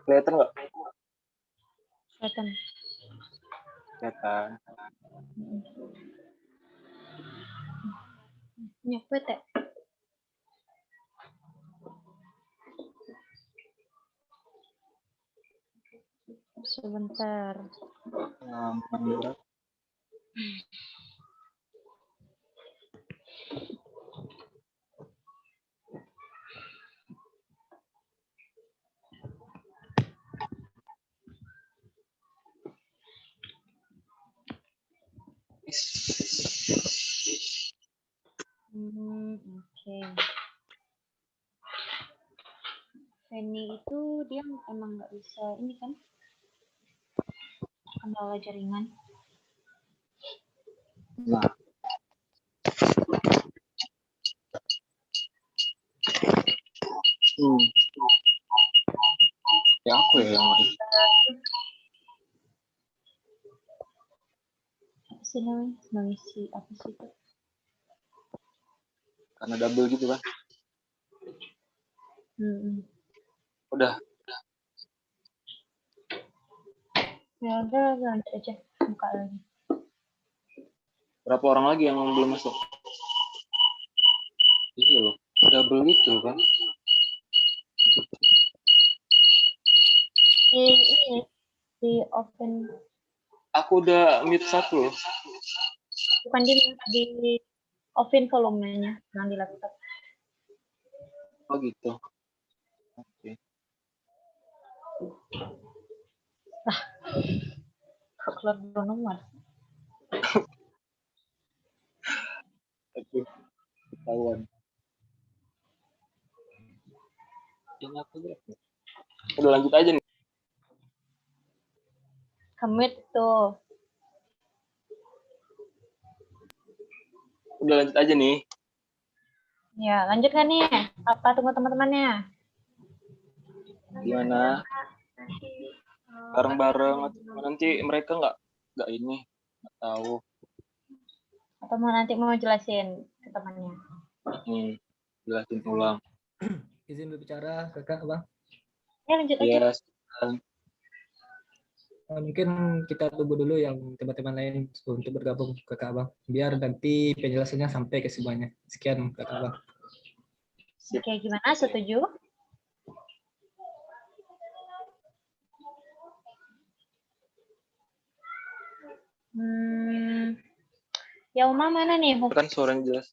Kelihatan nggak? Kelihatan. Kelihatan. Nyepet ya? Sebentar. Berat. Oke. Fanny itu dia emang nggak bisa ini kan? Kendala jaringan. Nah. Ya aku ya yang apa sih namanya? Mengisi apa sih itu? karena double gitu kan. Udah. Ya udah lanjut aja, buka lagi. Berapa orang lagi yang belum masuk? Iya loh, double gitu kan. Di open. Aku udah mute satu loh. Bukan di open volumenya yang di laptop. Oh gitu. Oke. Lah, kok keluar dua nomor? Aduh, ketahuan. Ini aku berapa? Udah lanjut aja nih. Commit tuh. Udah lanjut aja nih. Ya, lanjut kan nih? Apa tunggu teman-temannya? Gimana? Bareng-bareng atau nanti mereka nggak ini nggak tahu. Atau nanti mau jelasin ke temannya? Jelasin ulang. Izin berbicara, kakak, abang. Ya lanjut aja. Yes. Mungkin kita tunggu dulu yang teman-teman lain untuk bergabung kakak abang, biar nanti penjelasannya sampai ke semuanya. Sekian kakak abang. Oke, gimana? Setuju? Ya Uma mana nih? Kan suaranya jelas.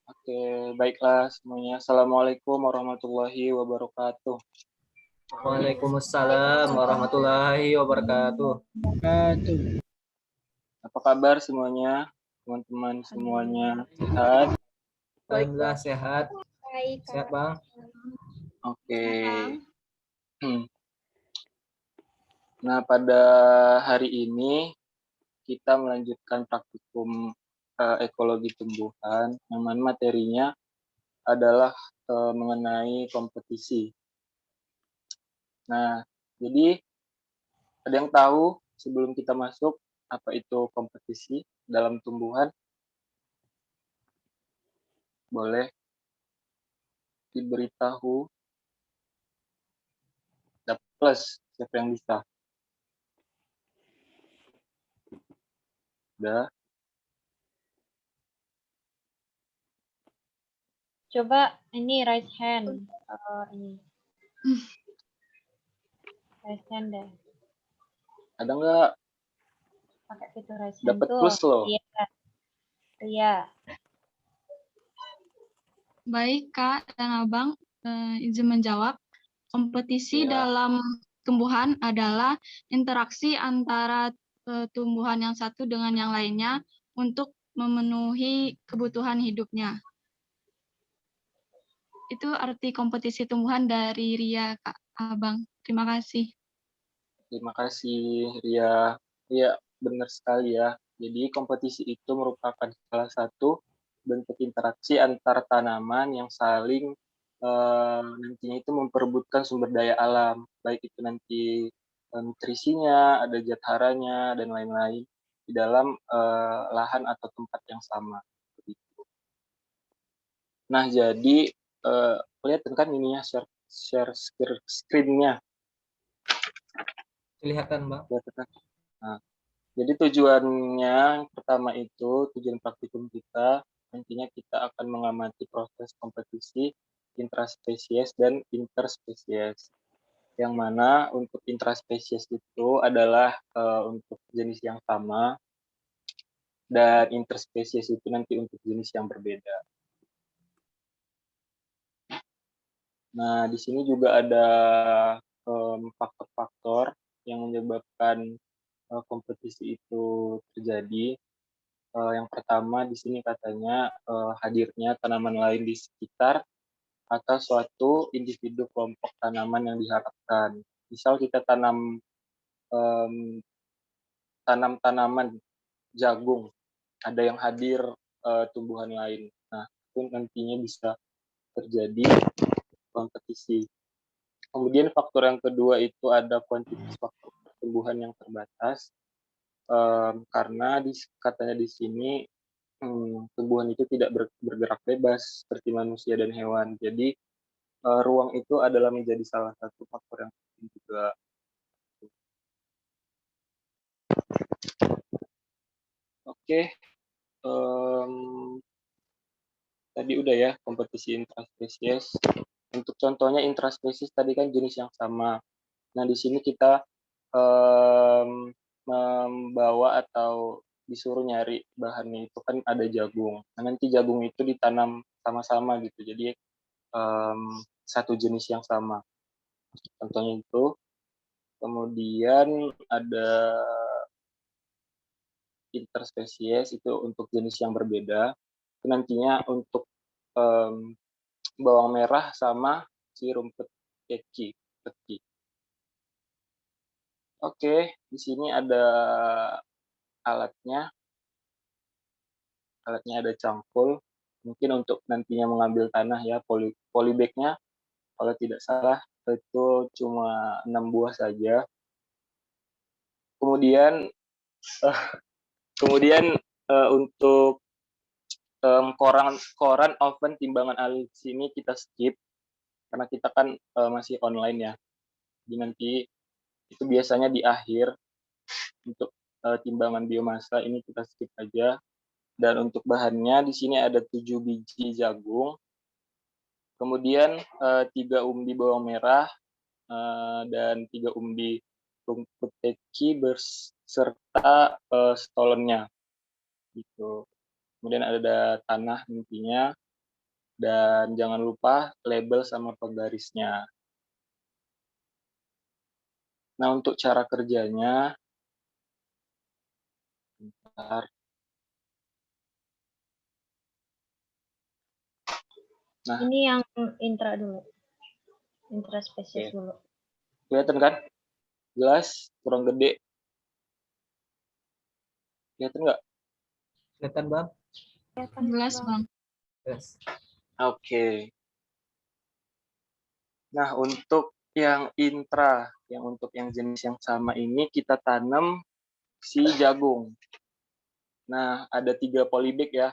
Oke, baiklah semuanya. Assalamualaikum warahmatullahi wabarakatuh. Waalaikumsalam warahmatullahi wabarakatuh. Apa kabar semuanya? Teman-teman semuanya sehat? Alhamdulillah sehat. Baik. Sehat bang. Oke. Nah, pada hari ini kita melanjutkan praktikum ekologi tumbuhan, yang mana materinya adalah mengenai kompetisi. Nah, jadi ada yang tahu sebelum kita masuk apa itu kompetisi dalam tumbuhan? Boleh diberitahu? Dapat plus, siapa yang bisa? Udah. Coba ini raise hand. Ini. Raise hand deh. Ada nggak? Pakai fitur raise hand Dapat tuh. plus loh. Iya. Baik Kak dan Abang, izin menjawab. Kompetisi dalam tumbuhan adalah interaksi antara tumbuhan yang satu dengan yang lainnya untuk memenuhi kebutuhan hidupnya. Itu arti kompetisi tumbuhan dari Ria, Kak Abang. Terima kasih. Terima kasih, Ria. Iya, benar sekali ya. Jadi kompetisi itu merupakan salah satu bentuk interaksi antar tanaman yang saling nantinya itu memperebutkan sumber daya alam, baik itu nanti nutrisinya, ada zat haranya, dan lain-lain di dalam lahan atau tempat yang sama. Nah, jadi kelihatan kan ininya share screen-nya. Kelihatan, Bang. Nah, jadi tujuannya yang pertama itu, tujuan praktikum kita, nantinya kita akan mengamati proses kompetisi intraspesies dan interspesies. Yang mana untuk intraspesies itu adalah untuk jenis yang sama, dan interspesies itu nanti untuk jenis yang berbeda. Nah, di sini juga ada faktor-faktor yang menyebabkan kompetisi itu terjadi. Yang pertama di sini katanya hadirnya tanaman lain di sekitar atau suatu individu kelompok tanaman yang diharapkan. Misal kita tanam tanaman jagung, ada yang hadir tumbuhan lain. Nah, itu nantinya bisa terjadi kompetisi. Kemudian faktor yang kedua itu ada kuantitas faktor pertumbuhan yang terbatas, karena katanya di sini tumbuhan itu tidak bergerak bebas seperti manusia dan hewan. Jadi ruang itu adalah menjadi salah satu faktor yang penting juga. Oke, tadi udah ya kompetisi intraspesies. Untuk contohnya intraspesies tadi kan jenis yang sama. Nah, di sini kita membawa atau disuruh nyari bahannya itu kan ada jagung. Nah, nanti jagung itu ditanam sama-sama gitu. Jadi satu jenis yang sama. Contohnya itu. Kemudian ada interspesies itu untuk jenis yang berbeda. Itu nantinya untuk bawang merah sama si rumput keki. Oke, di sini ada alatnya. Alatnya ada cangkul. Mungkin untuk nantinya mengambil tanah ya, polybag-nya kalau tidak salah itu cuma 6 buah saja. Kemudian untuk koran, oven, timbangan alat sini kita skip karena kita kan masih online ya. Jadi nanti itu biasanya di akhir untuk timbangan biomasa ini kita skip aja. Dan untuk bahannya di sini ada 7 biji jagung, kemudian 3 umbi bawang merah dan 3 umbi rumput teki beserta stolennya gitu. Kemudian ada tanah intinya, dan jangan lupa label sama penggarisnya. Nah, untuk cara kerjanya, bentar. Nah, Ini yang intra dulu. Intraspesies dulu. kelihatan kan? Jelas, kurang gede. Kelihatan nggak? Kelihatan, Bang? Jelas, Bang. Yes. Oke. Nah, untuk yang intra, untuk yang jenis yang sama ini kita tanam si jagung. Nah, ada 3 polybag ya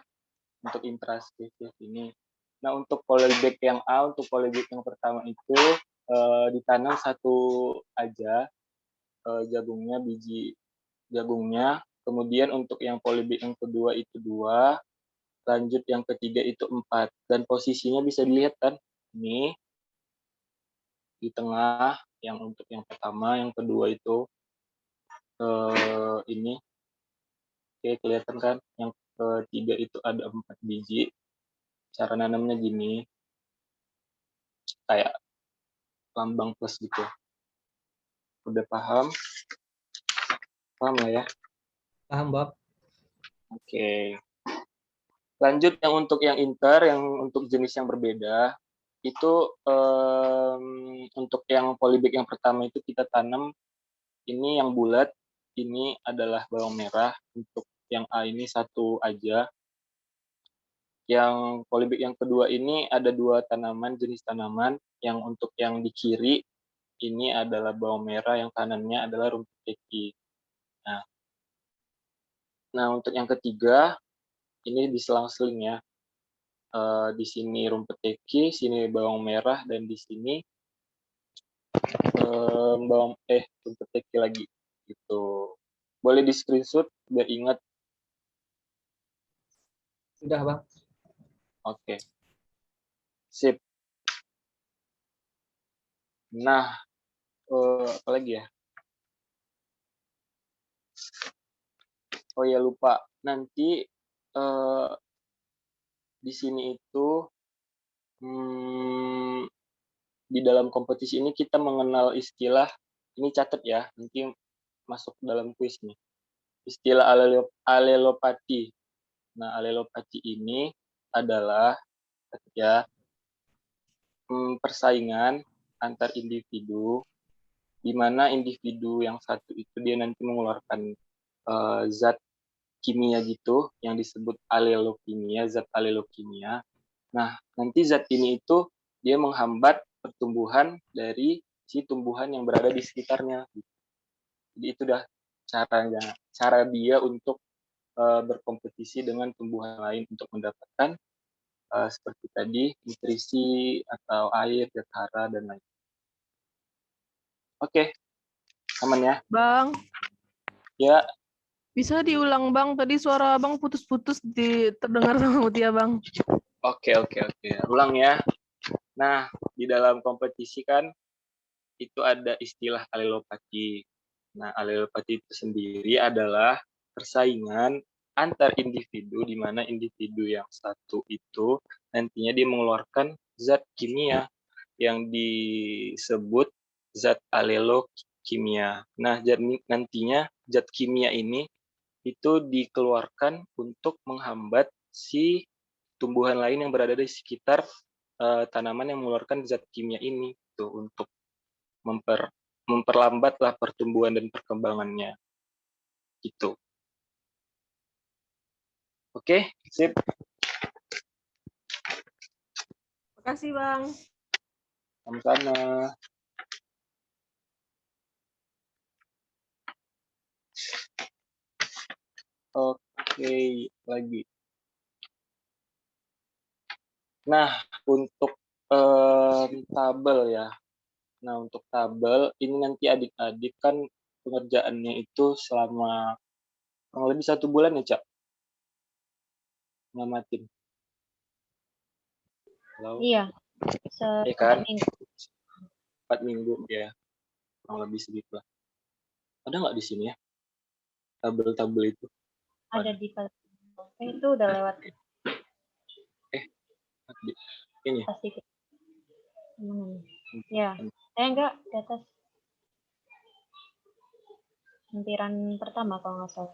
untuk intraspesies ini. Nah, untuk polybag yang A, untuk polybag yang pertama itu ditanam satu aja jagungnya, biji jagungnya. Kemudian untuk yang polybag yang kedua itu 2, lanjut yang ketiga itu 4. Dan posisinya bisa dilihat kan, ini di tengah yang untuk yang pertama, yang kedua itu ini. Oke, kelihatan kan? Yang ketiga itu ada 4 biji. Cara nanamnya gini, kayak lambang plus gitu. Udah paham? Paham lah ya? Paham, Bang? Oke. Lanjut yang untuk yang inter, yang untuk jenis yang berbeda, itu untuk yang polybag yang pertama itu kita tanam, ini yang bulat, ini adalah bawang merah, untuk yang A ini satu aja. Yang polybag yang kedua ini ada 2 tanaman, jenis tanaman, yang untuk yang di kiri ini adalah bawang merah, yang kanannya adalah rumput teki. Nah, untuk yang ketiga ini diselang-seling ya. Di sini rumput teki, sini bawang merah, dan di sini bawang rumput teki lagi gitu. Boleh di screenshot biar ingat. Sudah Bang. Oke. Sip. Nah, apa lagi ya? Oh ya, lupa. Nanti di sini itu di dalam kompetisi ini kita mengenal istilah, ini catat ya, nanti masuk dalam kuis nih. Istilah alelopati. Nah, alelopati ini adalah ya persaingan antar individu, di mana individu yang satu itu dia nanti mengeluarkan zat kimia gitu yang disebut alelokimia, zat alelokimia. Nah, nanti zat ini itu dia menghambat pertumbuhan dari si tumbuhan yang berada di sekitarnya. Jadi itu dah cara dia untuk berkompetisi dengan tumbuhan lain untuk mendapatkan seperti tadi nutrisi atau air, zat hara dan lain. Oke, aman ya? Bang, Ya, bisa diulang Bang? Tadi suara Bang putus-putus terdengar sama Mutia Bang. oke. Ulang ya. Nah, di dalam kompetisi kan itu ada istilah alelopati. Nah, alelopati itu sendiri adalah persaingan antar individu, di mana individu yang satu itu nantinya dia mengeluarkan zat kimia yang disebut zat alelokimia. Nah, nantinya zat kimia ini itu dikeluarkan untuk menghambat si tumbuhan lain yang berada di sekitar tanaman yang mengeluarkan zat kimia ini tuh untuk memperlambatlah pertumbuhan dan perkembangannya gitu. Oke, sip. Makasih Bang. Sama-sama. Oke, lagi. Nah, untuk tabel ya. Nah, untuk tabel ini nanti adik-adik kan pengerjaannya itu selama kurang lebih 1 bulan ya, Cak? Ngamatin. Halo? Iya, Ya kan? 4 minggu. 4 minggu ya. Kurang lebih segitu lah. Ada nggak di sini ya? Tabel-tabel itu. Ada di itu udah lewat Ini. pasti. Ya, enggak di atas. Lampiran pertama kalau nggak salah.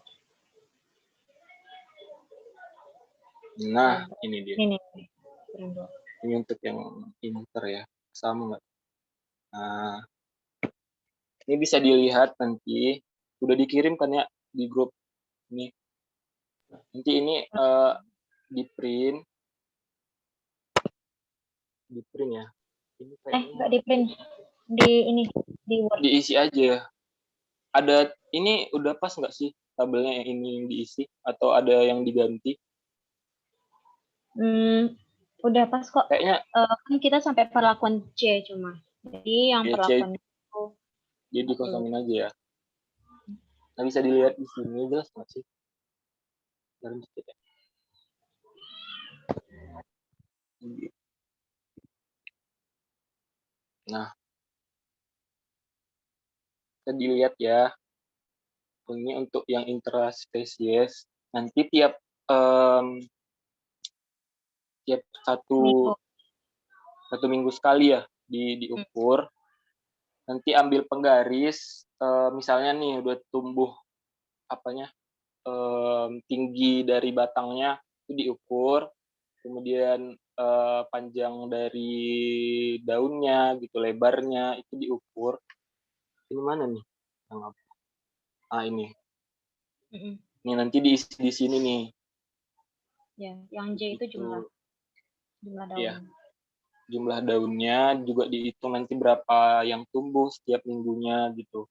Nah, ini dia. Ini. Ini untuk yang inter ya. Sama nggak? Nah, ini bisa dilihat nanti. Udah dikirim kan ya di grup ini. Nanti ini di print ya. Ini Nggak di print. Di Word. Diisi aja. Ada ini udah pas nggak sih tabelnya yang ini yang diisi atau ada yang diganti? Udah pas kok. Kayaknya Kan kita sampai perlakuan C cuma. Jadi yang ya, perlakuan itu jadi dikosongin aja ya. Nah, bisa dilihat di sini jelas nggak sih? Nah, bisa dilihat ya. Ini untuk yang intraspesies. Nanti tiap satu minggu sekali ya diukur. Nanti ambil penggaris. Misalnya nih udah tumbuh tinggi dari batangnya itu diukur. Kemudian panjang dari daunnya gitu, lebarnya itu diukur. Ini mana nih? Ini. Ini nanti diisi di sini nih. Ya, yang J itu jumlah daun. Ya, jumlah daunnya juga dihitung nanti berapa yang tumbuh setiap minggunya gitu.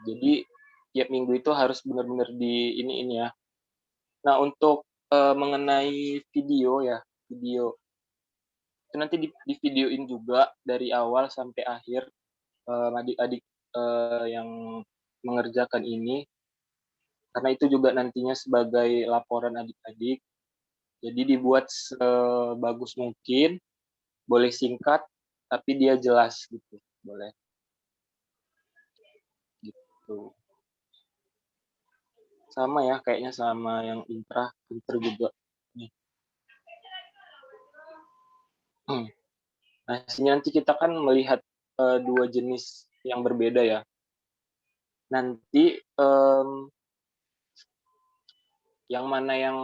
Jadi tiap minggu itu harus benar-benar di ini ya. Nah, untuk mengenai video itu nanti di videoin juga dari awal sampai akhir adik-adik yang mengerjakan ini, karena itu juga nantinya sebagai laporan adik-adik. Jadi dibuat sebagus mungkin, boleh singkat, tapi dia jelas gitu, boleh. Gitu. Sama ya, kayaknya sama yang inter juga. Nih. Nah, sini nanti kita kan melihat dua jenis yang berbeda ya. Nanti yang mana yang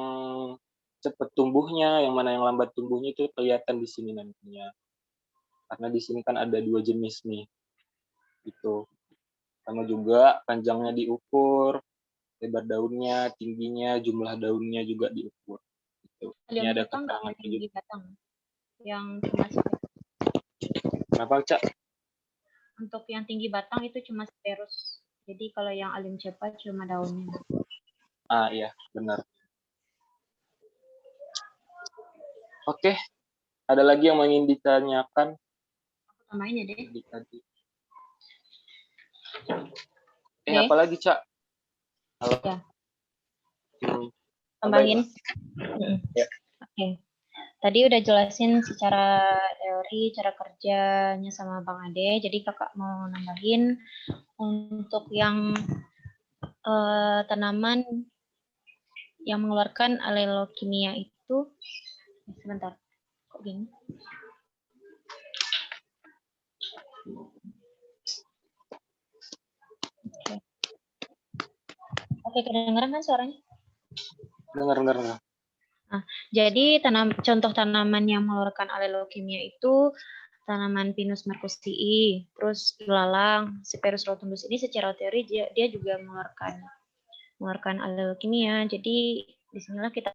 cepat tumbuhnya, yang mana yang lambat tumbuhnya itu kelihatan di sini nantinya. Karena di sini kan ada dua jenis nih. Gitu. Sama juga panjangnya diukur, lebar daunnya, tingginya, jumlah daunnya juga diukur. Gitu. Ini ada keterangan tinggi batang yang cuma Kenapa, Cak? untuk yang tinggi batang itu cuma seperus. Jadi kalau yang alim cepat cuma daunnya. Ah iya, benar. Oke, ada lagi yang ingin ditanyakan? Aku tambahin ya, deh. Tadi. Apa lagi, Cak? Halo. Ya. Tambahin. Ya. Oke. Tadi udah jelasin secara teori, cara kerjanya sama Bang Ade. Jadi kakak mau nambahin untuk yang tanaman yang mengeluarkan alelokimia itu, sebentar, kok gini? Oke, kedengeran kan suaranya? Dengar. Nah, jadi contoh tanaman yang mengeluarkan alelokimia itu tanaman Pinus mercusii, terus ilalang, Cyperus rotundus ini secara teori dia juga mengeluarkan alelokimia. Jadi disinilah kita